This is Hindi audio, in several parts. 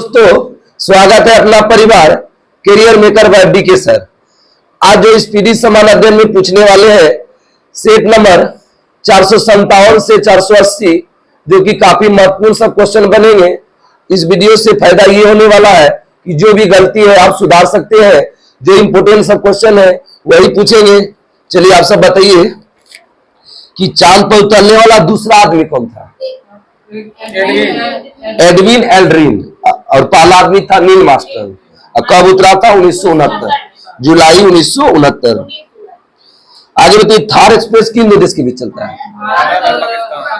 दोस्तों, स्वागत है अपना परिवार career maker by BK sir. आज जो इस पीडी समान अध्ययन में पूछने वाले हैं सेट नंबर 457 से 480, जो कि काफी महत्वपूर्ण सब क्वेश्चन बनेंगे। इस वीडियो से फायदा ये होने वाला है कि जो भी गलती है आप सुधार सकते हैं। जो इंपोर्टेंट सब क्वेश्चन है वही पूछेंगे। चलिए आप सब बताइए कि चांद पर उतरने वाला दूसरा आदमी कौन था? Edwin Aldrin. और पहला आदमी था नील मार्स्टन। कब उतरा था? 1969, जुलाई 1969। आगे बताइए, थार एक्सप्रेस किन दो देश के बीच चलता है?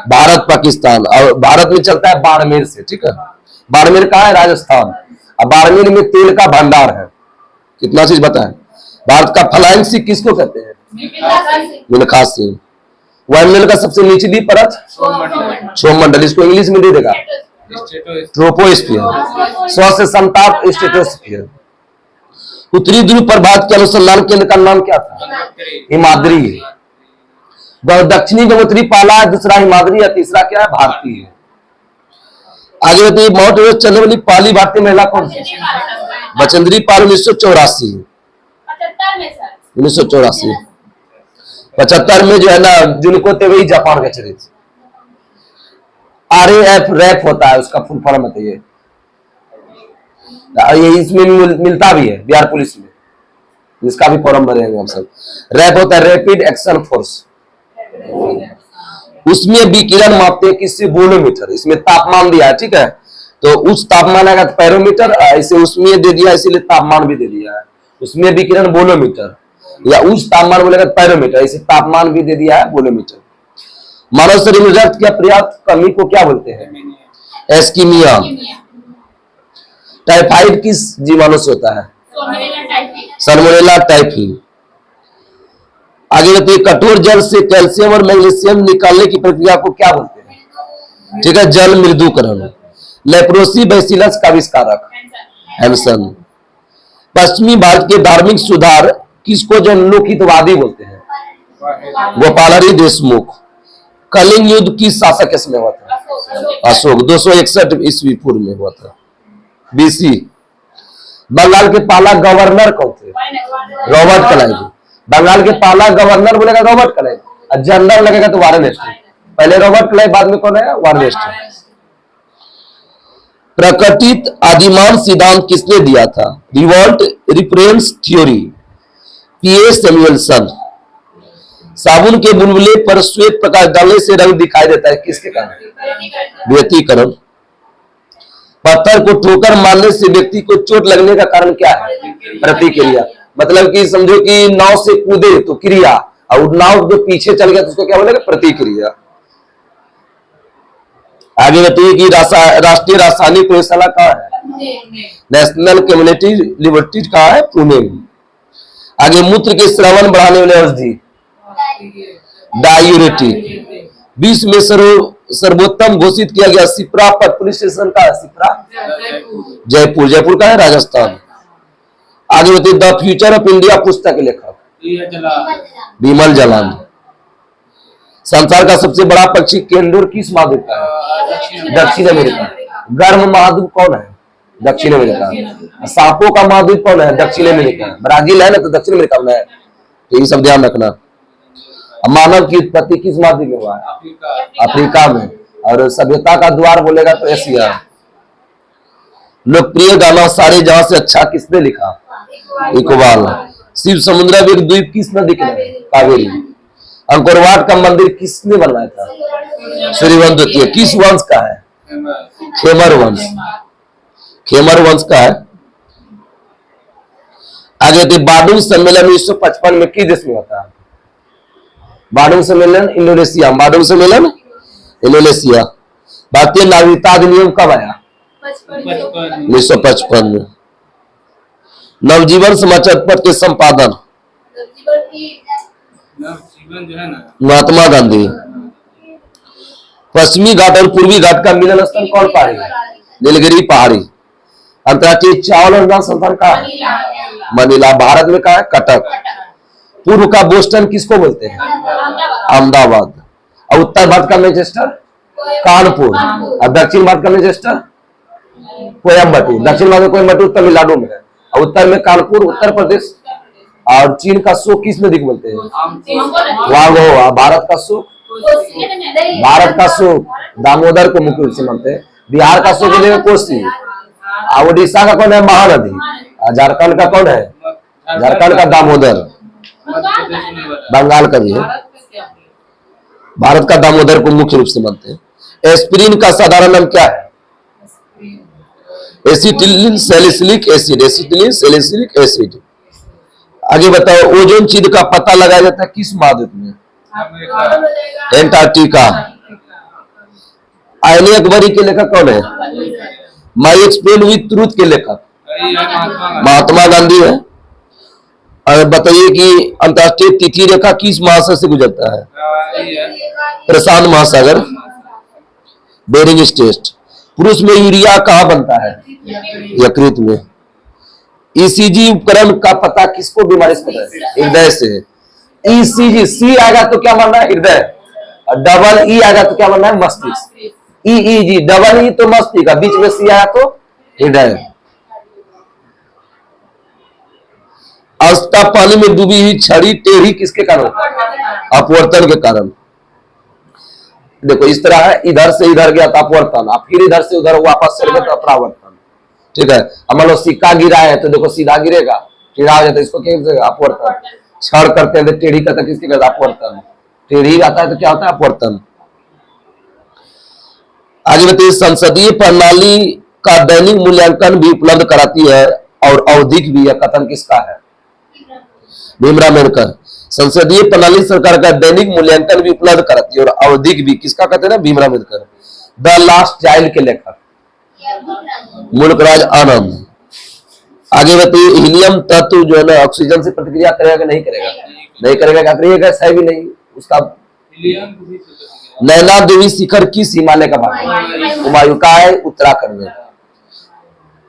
भारत पाकिस्तान। और भारत में चलता है बाड़मेर से, ठीक है। बाड़मेर कहाँ है? राजस्थान। अब बाड़मेर में तेल का भंडार है। कितना चीज बताएं? भारत का फ्लाइंग सिख किसको कहते हैं? मिल्खा सिंह। वायुमंडल का सबसे निचली परत क्षोभमंडल, इसको इंग्लिश में दे देगा ट्रोपोस्फियर। 100 से समताप स्ट्रेटोस्फियर। उत्तरी ध्रुव पर भारत के अनुसंधान केंद्र का नाम क्या था? हिमाद्री। दक्षिणी गंगोत्री पहला है, दूसरा हिमाद्री है, तीसरा क्या है? भारतीय। आगे बताइए, माउंट एवरेस्ट चढ़ने वाली पहली भारतीय महिला कौन थी? बचेंद्री पाल। 1984। 1984। 75 में जो है ना जुनको तेवई जापान का चरित। RAF रैप होता है, उसका फुल फॉर्म बताइए। ये इसमें मिलता भी है बिहार पुलिस में, इसका भी फॉर्म भरेंगे हम सब। रैप होता है रैपिड एक्शन फोर्स। उसमें विकिरण मापते हैं किससे? वोलोमीटर। इसमें तापमान दिया है, ठीक है। तो उस तापमान आएगा पैरोमीटर, ऐसे उसमें दे दिया इसीलिए तापमान भी दे दिया है। उसमें विकिरण वोलोमीटर, या उस तापमान बोलेगा पैरोमीटर, इसे तापमान भी दे दिया है वोलोमीटर। मानव शरीर में रक्त की पर्याप्त कमी को क्या बोलते हैं? एस्कीमिया। टाइफाइड किस जीवाणु से होता है? Salmonella typhi. आगे बताइए, कठोर जल से कैल्शियम और मैग्नीशियम निकालने की प्रक्रिया को क्या बोलते हैं? ठीक है, जल मृदुकरण। लेप्रोसी बैसिलस का आविष्कारक हैंसन। पश्चिमी भारत के धार्मिक सुधार किसको जो लोकहितवादी बोलते हैं? गोपालहरि देशमुख। कलिंग युद्ध किस शासक के समय हुआ था? अशोक। 261 ईस्वी पूर्व में हुआ था, BC। बंगाल के पहला गवर्नर कौन थे? Robert Clive. बंगाल के पहला गवर्नर बोलेगा रॉबर्ट क्लाइव, और जनरल लगेगा तो वारेन हेस्टिंग्स। पहले रॉबर्ट क्लाइव, बाद में कौन है? Warren Hastings. प्रकटित अधिमान सिद्धांत किसने दिया था? Revolt reference theory, PA Samuelson. साबुन के बुलबुले पर श्वेत प्रकाश डालने से रंग दिखाई देता है, किसके कारण? व्यतिकरण। पत्थर को ठोकर मारने से व्यक्ति को चोट लगने का कारण क्या है? प्रतिक्रिया। मतलब कि समझो कि नाव से कूदे तो क्रिया, और नाव जो पीछे चल गया तो उसको क्या बोलेगा? प्रतिक्रिया। आगे बताइए कि राष्ट्रीय रासायनिक प्रयोगशाला कहाँ है? नेशनल कम्युनिटी लिबर्टी कहाँ है? पुणे में। आगे, मूत्र के श्रवण बढ़ाने वाले औषधि डायूरेटिक। विश्व में सर्वोत्तम घोषित किया गया सिप्रा पर पुलिस स्टेशन का है? सिप्रा जयपुर। जयपुर का है? राजस्थान। आगे बताइए, द फ्यूचर ऑफ इंडिया पुस्तक के लेखक विमल जलान। संसार का सबसे बड़ा पक्षी केंदुर किस महाद्वीप का है? दक्षिण अमेरिका। गर्म महाद्वीप कौन है? दक्षिण अमेरिका। सांपों का महाद्वीप कौन है? दक्षिण अमेरिका। ब्राजील है ना, तो दक्षिण अमेरिका में है, तो ये सब ध्यान रखना। मानव की उत्पत्ति किस महाद्वीप में हुआ है? अफ्रीका में। और सभ्यता का द्वार बोलेगा तो एशिया। लोकप्रिय गाना सारे जहां से अच्छा किसने लिखा? इकबाल। शिव समुद्र में एक द्वीप किस नदी के? कावेरी। अंकोरवाट का मंदिर किसने बनवाया था? सूर्यवंश द्वितीय। किस वंश का है? खेमर वंश। खेमर वंश का है। आगे बाडुंग सम्मेलन 1955 में किस देश में होता है? बाडुंग सम्मेलन इंडोनेशिया। बाडुंग सम्मेलन इंडोनेशिया। भारतीय नागरिकता अधिनियम कब आया? 1955 में। नवजीवन समाचार पत्र के संपादन महात्मा गांधी। पश्चिमी घाट और पूर्वी घाट का मिलन स्थल कौन पहाड़ी है? नीलगिरी पहाड़ी। अंतर्राष्ट्रीय चावल अनुदान संस्थान का मनीला। भारत में कहा है? कटक। पूर्व का बोस्टन किसको बोलते हैं? अहमदाबाद। और उत्तर भारत का मैनचेस्टर? कानपुर। और दक्षिण भारत का मैनचेस्टर? कोयम्बटूर, दक्षिण भाग में कोयम्बटूर तमिलनाडु में है, और उत्तर में कानपुर उत्तर प्रदेश। और चीन का सो किस नदी को बोलते हैं? वांगो। भारत का सो दामोदर को मुख्य रूप से मानते हैं। बिहार का सो बोले कोसी, और उड़ीसा का कौन है? महानदी। और झारखंड का कौन है? झारखंड का दामोदर। बंगाल का भी है। भारत का दामोदर को मुख्य रूप से मानते हैं। एस्पिरिन का साधारण नाम क्या है? Acetylene salicylic acid. Acetylene salicylic acid. आगे बताओ, ओजोन छिद्र का पता लगाया जाता है किस महाद्वीप में? एंटार्क्टिका। आयनी अकबरी के लेखक कौन है? माई एक्सप्लेन विथ ट्रूथ के लेखक महात्मा गांधी है। और बताइए कि अंतर्राष्ट्रीय तिथि रेखा किस महासागर से गुजरता है? प्रशांत महासागर, बेरिंग स्ट्रेट। पुरुष में यूरिया कहाँ बनता है? यकृत में। ईसीजी उपकरण का पता किसको बीमारी से पता है? हृदय से। ईसीजी, सी आएगा तो क्या मानना है? हृदय। और डबल ई आएगा तो क्या मानना है? मस्तिष्क। ईईजी, डबल ई तो मस्तिष्क, बीच में सी आया तो हृदय। अवस्था पानी में डूबी हुई छड़ी टेढ़ी किसके कारण? अपवर्तन के कारण। देखो इस तरह है, इधर से इधर गया तो अपवर्तन, अब फिर इधर से उधर वापस चल गया तो अपरावर्तन। ठीक है, अब मान लो सिक्का गिरा है तो देखो सीधा गिरेगा, टेढ़ा हो जाता है, इसको क्या कहते हैं? अपवर्तन। क्षण करते हैं तो टेढ़ी करता है, किसके कहते हैं? अपवर्तन। टेढ़ी आता है तो क्या होता है? अपवर्तन। आगे बताइए, संसदीय प्रणाली का दैनिक मूल्यांकन भी उपलब्ध कराती है और आवधिक भी। यह कथन किसका है? भीमराव अम्बेडकर। संसदीय प्रणाली सरकार का दैनिक मूल्यांकन भी उपलब्ध कराती है और आवधिक भी, किसका कहते हैं? Bhimrao Ambedkar. The last child के लेखक मुल्कराज आनंद। आगे बताइए, हीलियम तत्व जो है ना ऑक्सीजन से प्रतिक्रिया करेगा कि नहीं करेगा? नहीं करेगा। क्या करेगा? है भी नहीं उसका। नैना देवी शिखर किस हिमालय का भाग है? हुमायूं का है, उत्तराखंड में।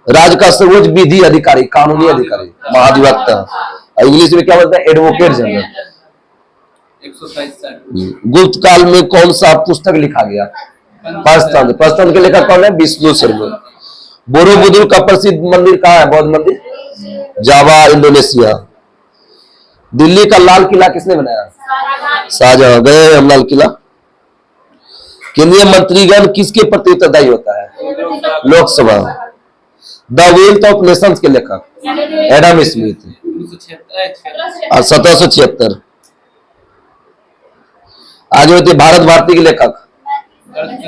राज्य का सर्वोच्च विधि अधिकारी, कानूनी अधिकारी, महाधिवक्ता। इंग्लिश में क्या बोलते हैं? Advocate general. गुप्त काल में कौन सा पुस्तक लिखा गया? पंचतंत्र। पंचतंत्र के लेखक कौन है? विष्णु शर्मा। बोरोबुदुर का प्रसिद्ध मंदिर कहाँ है? बौद्ध मंदिर, जावा, इंडोनेशिया। दिल्ली का लाल किला किसने बनाया? शाहजहां। गए हम लाल किला। केंद्रीय मंत्रीगण किसके प्रति उत्तरदायी होता है? Lok Sabha. The wealth of Nations के लेखक एडम स्मिथ, 1776। आगे होते भारत भारती के लेखक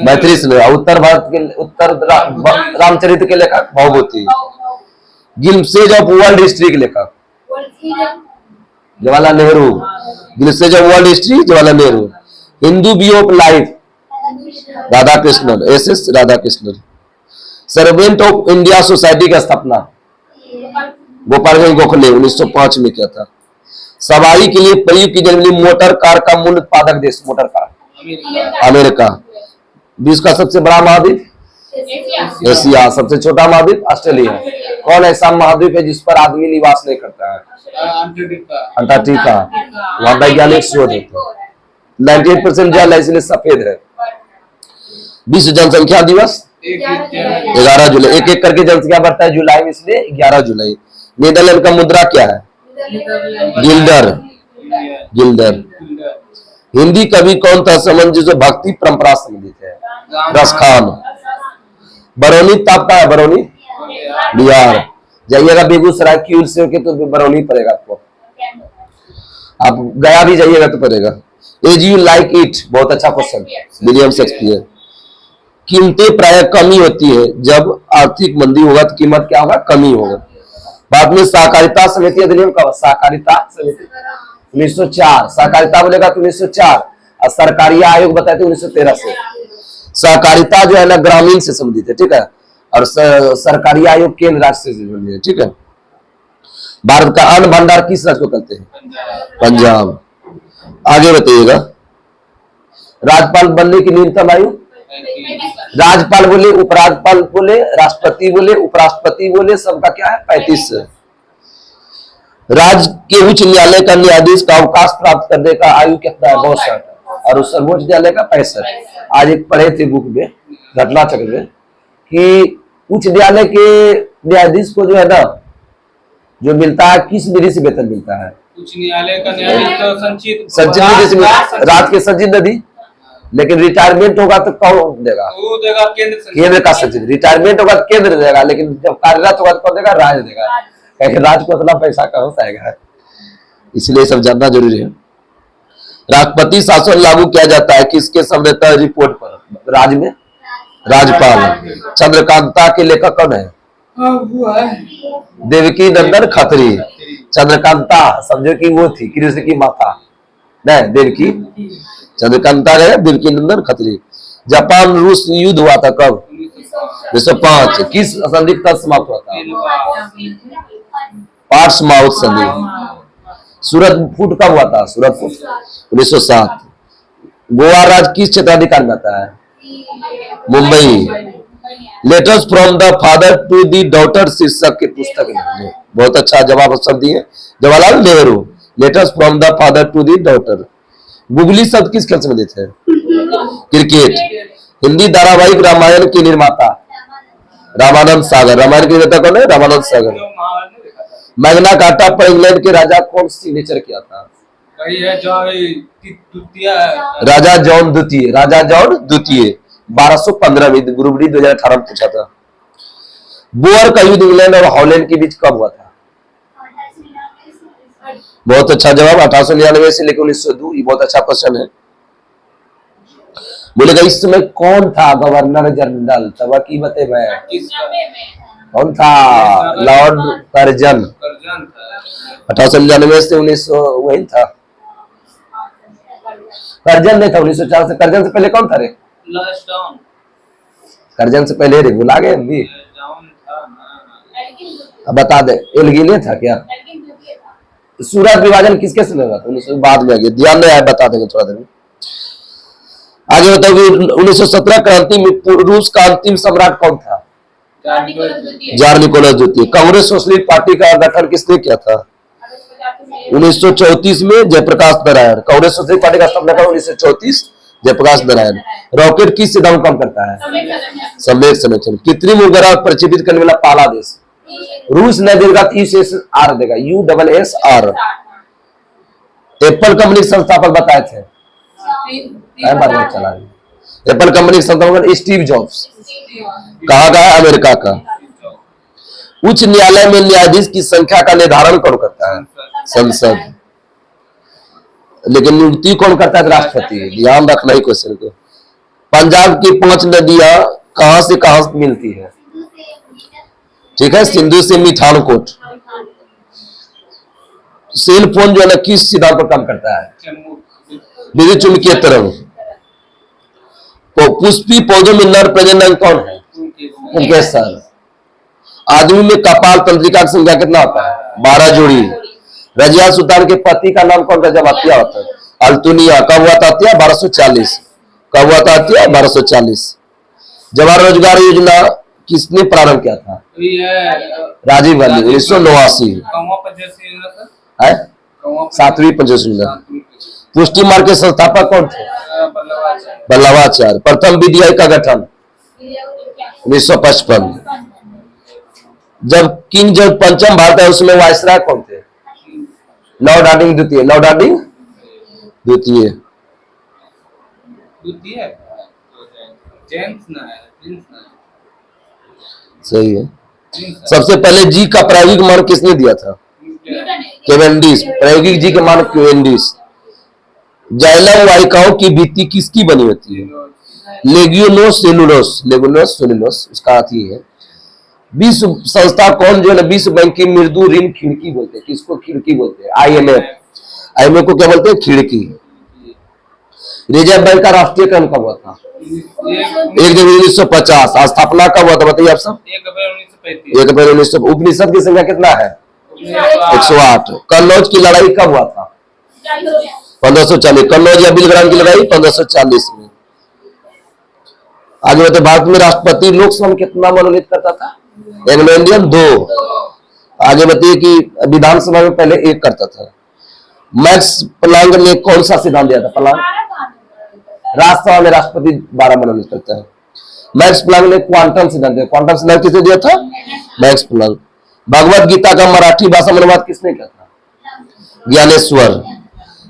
मैत्री से। उत्तर भारत के उत्तर रामचरित्र के लेखक Bhavabhuti. Glimpses of world history के लेखक Jawaharlal Nehru. Glimpses of world history Jawaharlal Nehru. Hindu view of life Radhakrishnan, S Radhakrishnan. Servant of India society की स्थापना गोपालगंज गोखले 1905 में किया था। सवारी के लिए प्रयुक्त की जाने वाली मोटर कार का मूल उत्पादक देश? Motor car America. विश्व का सबसे बड़ा महाद्वीप? एशिया। सबसे छोटा महाद्वीप? ऑस्ट्रेलिया। कौन ऐसा महाद्वीप है जिस पर आदमी निवास नहीं करता है? अंटार्कटिका। वहां वैज्ञानिक शोध होते हैं। 98% जल है इसलिए सफेद है। विश्व जनसंख्या दिवस 11 जुलाई। एक एक करके जनसंख्या बढ़ता है जुलाई में, इसलिए 11 जुलाई। नीदरलैंड का मुद्रा क्या है? गिल्डर। गिल्डर। हिंदी कवि कौन था संबंधित जो भक्ति परंपरा संबंधित है? रसखान। बरौनी ताप का है? बरौनी बिहार। जाइएगा बेगूसराय क्यूल से होके तो बरौनी पड़ेगा आपको। आप गया भी जाइएगा तो पड़ेगा। एज यू लाइक इट, बहुत अच्छा क्वेश्चन, विलियम शेक्सपियर। कीमतें प्राय कमी होती है, जब आर्थिक मंदी होगा तो कीमत क्या होगा? कमी होगा। बाद में सहकारिता समिति अधिनियम का सहकारिता समिति 1904। सहकारिता बोलेगा तो 1904, और सरकारी आयोग बताए थे 1913 से। सहकारिता जो है ना ग्रामीण से संबंधित है, ठीक है, और सरकारी आयोग केंद्र राज्य से संबंधित है, ठीक है। भारत का अन्न भंडार किस राज्य को कहते हैं? पंजाब। आगे बताइएगा, राज्यपाल बनने की न्यूनतम आयु? राज्यपाल बोले, उपराज्यपाल बोले, राष्ट्रपति बोले, उपराष्ट्रपति बोले, सबका क्या है? 35। राज्य के उच्च न्यायालय का न्यायाधीश का अवकाश प्राप्त करने का आयु कितना है? 62। और सर्वोच्च न्यायालय का 65। आज एक पढ़े थे बुक में, घटना चक्र में, कि उच्च न्यायालय के न्यायाधीश को जो है ना, जो मिलता है, किस विधि से वेतन मिलता है? उच्च न्यायालय का न्यायाधीश तो संचित निधि से राज्य के संचित निधि। लेकिन रिटायरमेंट होगा तो कौन देगा? वो देगा केंद्र का संचित। रिटायरमेंट होगा तो केंद्र देगा, लेकिन जब कार्यरत होगा तो कौन देगा? राज्य देगा। क्योंकि राज्य को उतना पैसा कहाँ से आएगा, इसलिए सब जानना जरूरी है। राष्ट्रपति शासन लागू किया जाता है किसके संविधान रिपोर्ट पर? राज्य में राज्यपाल। चंद्रकांता के लेखक कौन है? देवकी नंदन खत्री। चंद्रकांता समझो कि वो थी कृष्ण की माता, नहीं देवकी। चंद्रकांता है देवकी नंदन खत्री। जापान रूस युद्ध हुआ था कब? 1905। किस संधि का समाप्त हुआ था? पार्ट्समाउथ संधि। सूरत फूट कब हुआ था? सूरत फूट 1907। गोवा राज्य किस क्षेत्राधिकार में आता है? Mumbai. Letters from the father to the daughter शीर्षक की पुस्तक में बहुत अच्छा जवाब सब दिए Jawaharlal Nehru. Letters from the father to the daughter. Googly शब्द किस खेल से संबंधित है? क्रिकेट। हिंदी धारावाहिक रामायण के निर्माता? रामानंद सागर। रामायण के निर्माता कौन है? रामानंद सागर। मैग्ना कार्टा पर इंग्लैंड के राजा कौन सिग्नेचर किया था? राजा जॉन द्वितीय। राजा जॉन द्वितीय 1215 में। गुरुबरी 2018 में पूछा था। बोअर का युद्ध इंग्लैंड और हॉलैंड के बीच कब हुआ था? बहुत अच्छा जवाब 1899 से लेकर 1902। ये बहुत अच्छा क्वेश्चन है। बोलेगा इस समय कौन था गवर्नर जनरल? तब की बते मैं कौन था? Lord Curzon. 1899 से 1900 वही था। कर्जन नहीं था 1904 से। कर्जन से पहले कौन था रे? कर्जन से पहले रे भुला गए भी। अब बता दे। एल्गिन था क्या? सूरत विभाजन किसके समय हुआ था? 1900 बाद में आगे ध्यान नहीं आया, बता देंगे थोड़ा देर में। आगे बताओ 1917 क्रांति में रूस का अंतिम सम्राट कौन था? जार निकोलस द्वितीय। कांग्रेस सोशलिस्ट पार्टी का गठन किसने किया था? 1934 में जयप्रकाश नारायण। कांग्रेस सोशलिस्ट पार्टी का स्थापना कब? 1934 जयप्रकाश नारायण। रॉकेट किस सिद्धांत को कम करता है? संवेग संरक्षण। कृत्रिम उपग्रह प्रक्षेपित करने वाला पहला देश? रूस ने देगा USSR देगा। USSR। एप्पल कंपनी के संस्थापक बताए थे? चला एप्पल कंपनी के संस्थापक स्टीव जॉब्स। कहाँ का है? अमेरिका का। उच्च न्यायालय में न्यायाधीश की संख्या का निर्धारण कौन करता है? संसद। लेकिन नियुक्ति कौन करता है? राष्ट्रपति। ध्यान रखना ही क्वेश्चन को। पंजाब की 5 नदियां कहां से कहां मिलती है? ठीक है, सिंधु से मिठानकोट। सेल फोन जो है ना किस सिद्धांत पर काम करता है? विद्युत चुंबकीय तरंग। पुष्पी पौधों में नर प्रजनन कौन है? पुंकेसर। आदमी में कपाल तंत्रिका की संख्या कितना होता है? 12 जोड़ी। रजिया सुल्तान के पति का नाम कौन था जब हत्या होता है? अल्तुनिया। कब हुआ था हत्या? 1240। कब हुआ था हत्या? 1240। जवाहर रोजगार योजना किसने प्रारंभ किया था? राजीव गांधी। 1989। है 7वीं पंचायत योजना। पुष्टि मार्ग के संस्थापक कौन थे? बल्लभाचार्य। प्रथम विधि का गठन 1955। जब किंग जॉर्ज पंचम भारत है उसमें वायसराय कौन थे? लॉर्ड हार्डिंग द्वितीय। लॉर्ड हार्डिंग द्वितीय। सही है। सबसे पहले जी का प्रायोगिक मान किसने दिया था? केवेंडिश। प्रायोगिक जी का मान केवेंडिश। जाइलम वाहिकाओं की भित्ति किसकी बनी होती है? लेग्यूलोस सेलुलोस। लेग्यूलोस सेलुलोस उसका अर्थ ही है। विश्व संस्था कौन जो है विश्व बैंक की मृदु ऋण खिड़की बोलते हैं? किसको खिड़की बोलते हैं? IMF को क्या बोलते हैं? खिड़की। रिजर्व बैंक का राष्ट्रीयकरण कब हुआ था? 1 जनवरी 1950। स्थापना कब हुआ था बताइए आप सब? 1 अप्रैल 1900। उपनिषद की संख्या कितना है? 108। कन्नौज की लड़ाई कब हुआ था? 1540। कन्नौज या बिलग्राम की लड़ाई 1540 में। आगे बताइए भारत में राष्ट्रपति लोकसभा में कितना मनोनीत करता था? Anglo Indian 2। आगे बताइए कि विधानसभा में पहले 1 करता था। मैक्स प्लांक ने कौन सा सिद्धांत दिया था? प्लांक। राज्यसभा में राष्ट्रपति 12 मनोनीत करता है। मैक्स प्लैंक ने क्वांटम सिद्धांत दिया। क्वांटम सिद्धांत किसने दिया था? Max Planck. भगवत गीता का मराठी भाषा में अनुवाद किसने किया था? ज्ञानेश्वर।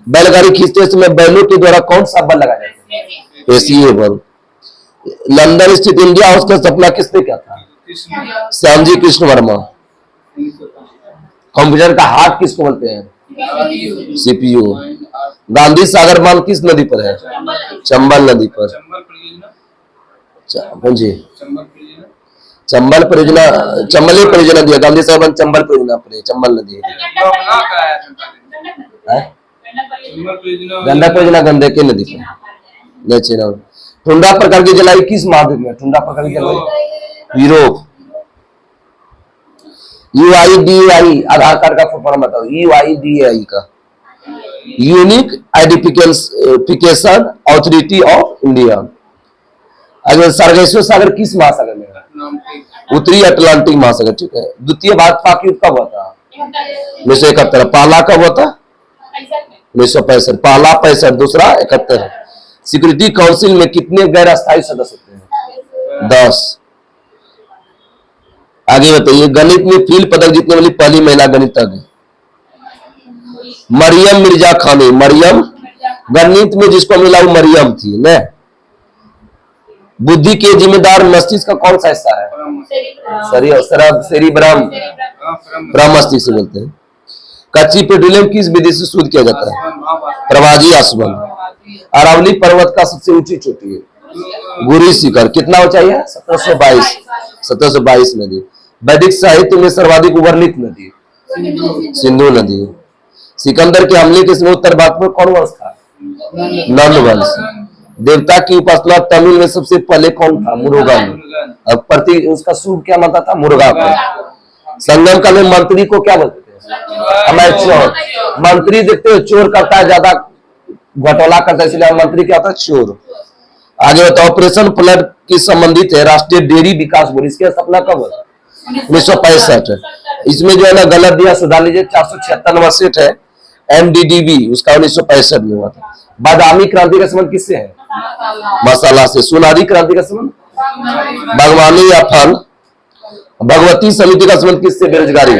बैलगाड़ी खींचते समय बैलों के द्वारा कौन सा बल लगाया जाता है? एसीए बल। लंदन स्थित इंडिया हाउस का स्थापना किसने किया था? श्यामजी कृष्ण वर्मा। कंप्यूटर का हार्ट किसको बोलते हैं? सीपीयू। गांधी सागर बांध किस नदी पर है? चंबल नदी पर। कौन जी? चंबल परियोजना, चंबल परियोजना दिया। गांधी सागर बांध चंबल परियोजना पर है, चंबल नदी है। गंडक परियोजना गंडक की नदी पर। ठुंडा प्रकार की जलवायु किस महाद्वीप में? ठुंडा प्रकार की जलवायु यूरोप। UIDAI आधार कार्ड का फुल फॉर्म बताओ। UIDAI का unique identification authority of India. अगर सरगेश्वर सागर किस महासागर में है? उत्तरी अटलांटिक महासागर। ठीक है। द्वितीय भारत पाक युद्ध कब हुआ था? 1971। पहला कब हुआ था? 1965। पहला 65, दूसरा 71। सिक्योरिटी काउंसिल में कितने गैर अस्थायी सदस्य होते हैं? 10। आगे बताइए, गणित में फील्ड पदक जीतने वाली पहली महिला गणितज्ञ? मरियम मिर्जा खानी। मरियम, गणित में जिसको मिला वो मरियम थी न। बुद्धि के जिम्मेदार मस्तिष्क का कौन सा हिस्सा है? सेरिब्रम। मस्तिष्क से बोलते हैं। कच्ची पेट्रोलियम किस विधि से शुद्ध किया जाता है? प्रवाजी आसवन। अरावली पर्वत का सबसे ऊंची चोटी है? गुरी शिखर। कितना ऊंचाई है? 1722 नदी। वैदिक साहित्य में सर्वाधिक वर्णित नदी? सिंधु नदी। सिकंदर के हमले के समय उत्तर भारत में कौन वंश था? नंद वंश। देवता की उपासना तमिल में सबसे पहले कौन था? मुरुगन। और प्रति उसका सूप क्या मानता था? मुर्गा को। संगम काल में मंत्री को क्या बोलते थे? चोर। मंत्री देखते हो चोर करता है, ज्यादा घटोला करता है, इसलिए मंत्री क्या होता है? चोर। आगे बताओ, ऑपरेशन फ्लड की संबंधित है राष्ट्रीय डेयरी विकास बोर्ड। इसकी स्थापना कब हुआ? 1965। इसमें जो है ना गलत दिया, सुधार लीजिए। 476 नंबर सेट है MDDB, उसका 1965 में हुआ था। बादामी क्रांति का संबंध किससे है? मसाला से। सुनारी क्रांति का संबंध? बागवानी या फल। भगवती समिति का संबंध किससे? बेरोजगारी।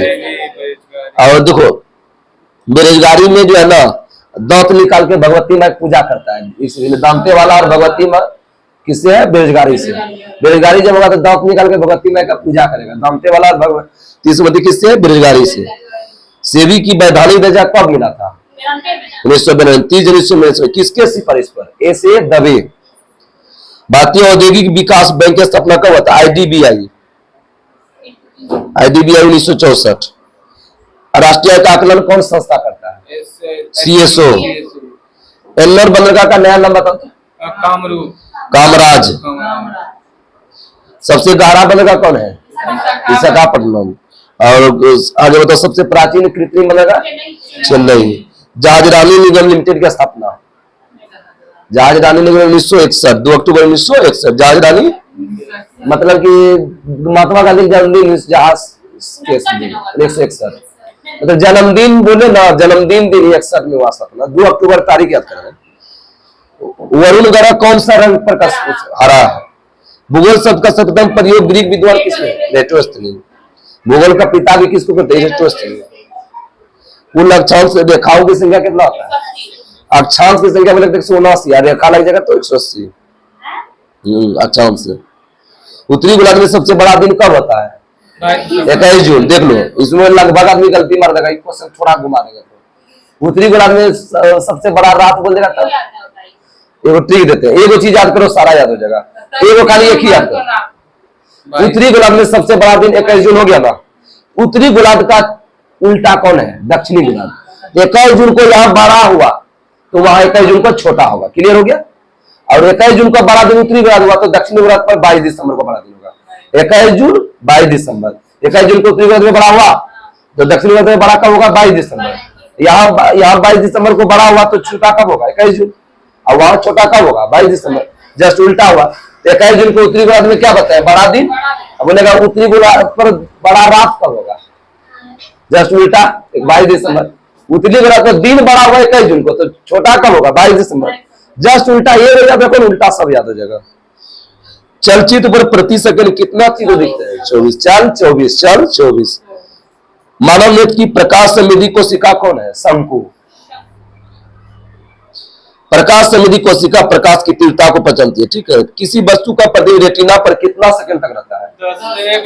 और देखो बेरोजगारी में जो है ना दांत निकाल के भगवती माँ पूजा करता है, इसलिए दांते वाला और भगवती माँ किससे है? बेरोजगारी से। बेरोजगारी जब होगा तो दांत निकाल के भगवती माँ का पूजा करेगा। दांते वाला और भगवती समिति किससे है? बेरोजगारी से। सेबी की वैधानिक दर्जा कब मिला था? 1992। 30 जनवरी 1999। किसके सिफारिश पर? ऐसे दबे। भारतीय औद्योगिक विकास बैंक की स्थापना कब हुआ था? IDBI 1964। राष्ट्रीय का आकलन कौन संस्था करता है? CSO। एल्लोर बंदरगाह का नया नाम बताओ। कामराज। सबसे गहरा बंदरगाह कौन है? विशाखापट्टनम। और आगे बताओ, सबसे प्राचीन कृत्रिम बंदरगाह? चेन्नई। जहाज रानी निगम लिमिटेड की स्थापना? जहाज रानी निगम 1961, 2 अक्टूबर 1961। जहाज रानी मतलब कि महात्मा गांधी जन्मदिन जहाज 161, मतलब जन्मदिन बोले ना, जन्मदिन दिन 61 में हुआ स्थापना। 2 अक्टूबर तारीख याद करें। वरुण ग्रह कौन सा रंग प्रकाश? हरा है। भूगोल शब्द का सर्वप्रथम प्रयोग ग्रीक विद्वान किसने? एरिस्टोटल। भूगोल का पिता भी किसको कहते हैं? एरिस्टोटल। कुल अक्षांश रेखाओं की संख्या कितना होता है? अक्षांश की संख्या मतलब 179, रेखा लग जाएगा तो 180 अक्षांश। उत्तरी गोलार्ध में सबसे बड़ा दिन कब होता है? 21 जून। देख लो, इसमें लगभग आदमी गलती मार देगा, क्वेश्चन थोड़ा घुमा देगा। तो उत्तरी गोलार्ध में सबसे बड़ा रात बोल देगा तब। एगो ट्रिक देते हैं, एगो चीज याद करो सारा याद हो जाएगा। एगो खाली एक ही याद करो। उत्तरी गोलार्ध में सबसे बड़ा दिन 21 जून हो गया ना। उत्तरी गोलार्ध का उल्टा कौन है? दक्षिणी गोलार्ध। 21 जून को यहाँ बड़ा हुआ तो वहां 21 जून को छोटा होगा। क्लियर हो गया? और 21 जून को बड़ा दिन उत्तरी गोलार्ध हुआ तो दक्षिणी गोलार्ध पर 22 दिसंबर को बड़ा दिन होगा। 21 जून 22 दिसंबर। 21 जून को उत्तरी गोलार्ध में बड़ा हुआ तो दक्षिणी गोलार्ध में बड़ा कब होगा? 22 दिसंबर। यहाँ 22 दिसंबर को बड़ा हुआ तो छोटा कब होगा? 21 जून। और वहां छोटा कब होगा? 22 दिसंबर। जस्ट उल्टा हुआ। 21 जून को उत्तरी गोलार्ध में क्या बताया? बड़ा दिन। अब बोलेगा उत्तरी गोलार्ध पर बड़ा रात कब होगा? जस्ट उल्टा, 22 दिसंबर। उत्तरी गोलार्ध का दिन बड़ा हुआ 21 जून को तो छोटा कब होगा? 22 दिसंबर। जस्ट उल्टा, ये हो जाएगा, उल्टा सब याद हो जाएगा। चलचित्र पर प्रति सेकंड कितना तीर दिखता है? 24। चल 24, चल 24। मानव नेत्र की प्रकाश संवेदी कोशिका कौन है? शंकु। प्रकाश संवेदी कोशिका प्रकाश की तीव्रता को पहचानती है, ठीक है। किसी वस्तु का प्रतिबिंब रेटिना पर कितना सेकंड तक रहता है?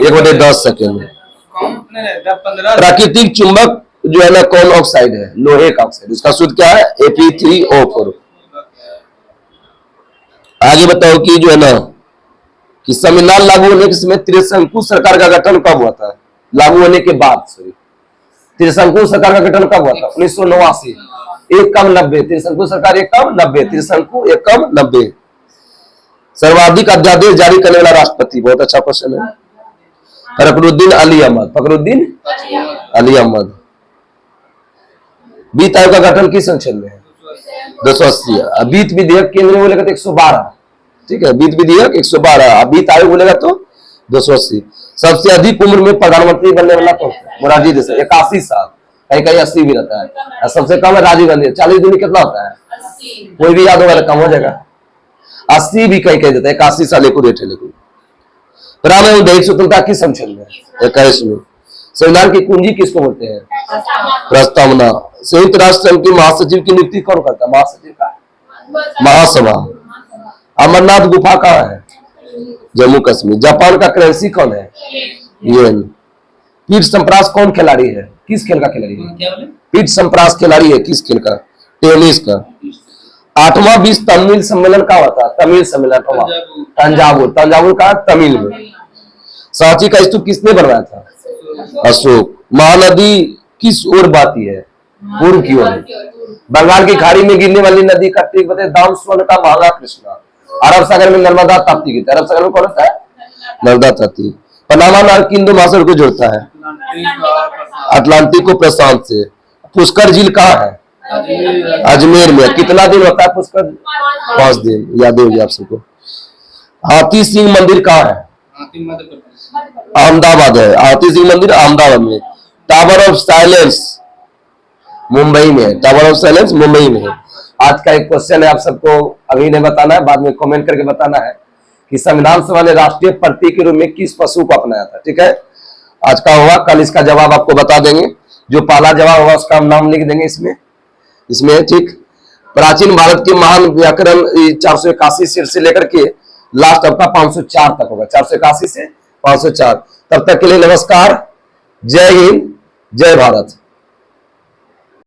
1/10 सेकंड। 15। प्राकृतिक चुंबक जो है ना कौन ऑक्साइड है? लोहे का ऑक्साइड। उसका सूत्र क्या है? Fe3O4। आगे बताओ कि जो है ना कि संविधान लागू होने के समय त्रिशंकु सरकार का गठन कब हुआ था? लागू होने के बाद, सॉरी, त्रिशंकु सरकार का गठन कब हुआ था? 1989। 1 त्रिशंकु सरकार 1 त्रिशंकु 1 सर्वाधिक अध्यादेश जारी करने वाला राष्ट्रपति? बहुत अच्छा क्वेश्चन है। फखरुद्दीन अली अहमद। फखरुद्दीन अली अहमद। वित्त आयोग का गठन किस संसद में है? 280। वित्त विधेयक केंद्र में बोलेगा तो 112, ठीक है। वित्त विधेयक 112, वित्त आयोग बोलेगा तो 280। सबसे अधिक उम्र में प्रधानमंत्री बनने वाला कौन है? मोरारजी देसाई, 81 साल। कहीं कहीं 80 भी रहता है। और सबसे कम है राजीव गांधी, 40 दूनी कितना होता है? कोई भी याद होगा तो कम हो जाएगा। 80 भी कहीं कहीं देता है, 81 साल एक रेट है। लेकिन राम एवं दैहिक स्वतंत्रता किस संसद में? 21 संविधान की कुंजी किसको बोलते हैं? प्रस्तावना। संयुक्त राष्ट्र संघ के महासचिव की नियुक्ति कौन करता है? महासचिव का महासभा। अमरनाथ गुफा कहाँ है? जम्मू कश्मीर। जापान का करेंसी कौन है? येन। पीठ संप्रास कौन खिलाड़ी है? किस खेल का खिलाड़ी है? पीठ संप्रास खिलाड़ी है किस खेल का? टेनिस का। 8वां विश्व तमिल सम्मेलन का होता? तमिल सम्मेलन तंजावुर। तंजावुर का तमिल में। सांची का स्तूप किसने बनवाया था? अशोक। महानदी किस ओर बहती है? पूर्व की ओर। बंगाल की खाड़ी में गिरने वाली नदी का ट्रिक बताए? दाम स्वर्ण का महाना कृष्णा। अरब सागर में नर्मदा ताप्ती गिरता है। अरब सागर में कौन होता है? नर्मदा ताप्ती। पनामा नाल किन दो महासागर को जोड़ता है? अटलांटिक को प्रशांत से। पुष्कर झील कहाँ है? अजमेर में। कितना दिन होता है पुष्कर? 5 दिन। याद होगी आप सबको। हाथी सिंह मंदिर कहाँ है? अहमदाबाद है। हाथी सिंह मंदिर अहमदाबाद में। टावर ऑफ साइलेंस मुंबई में है। टावर ऑफ साइलेंस मुंबई में है। आज का एक क्वेश्चन है, आप सबको अभी नहीं बताना है, बाद में कमेंट करके बताना है कि संविधान सभा ने राष्ट्रीय प्रतीक के रूप में किस पशु को अपनाया था, ठीक है। आज का होगा, कल इसका जवाब आपको बता देंगे। जो पहला जवाब होगा उसका हम नाम लिख देंगे इसमें, ठीक। प्राचीन भारत के महान व्याकरण 481 से लेकर के लास्ट आपका 504 तक होगा। 481 से 504। तब तक के लिए नमस्कार। जय हिंद, जय भारत।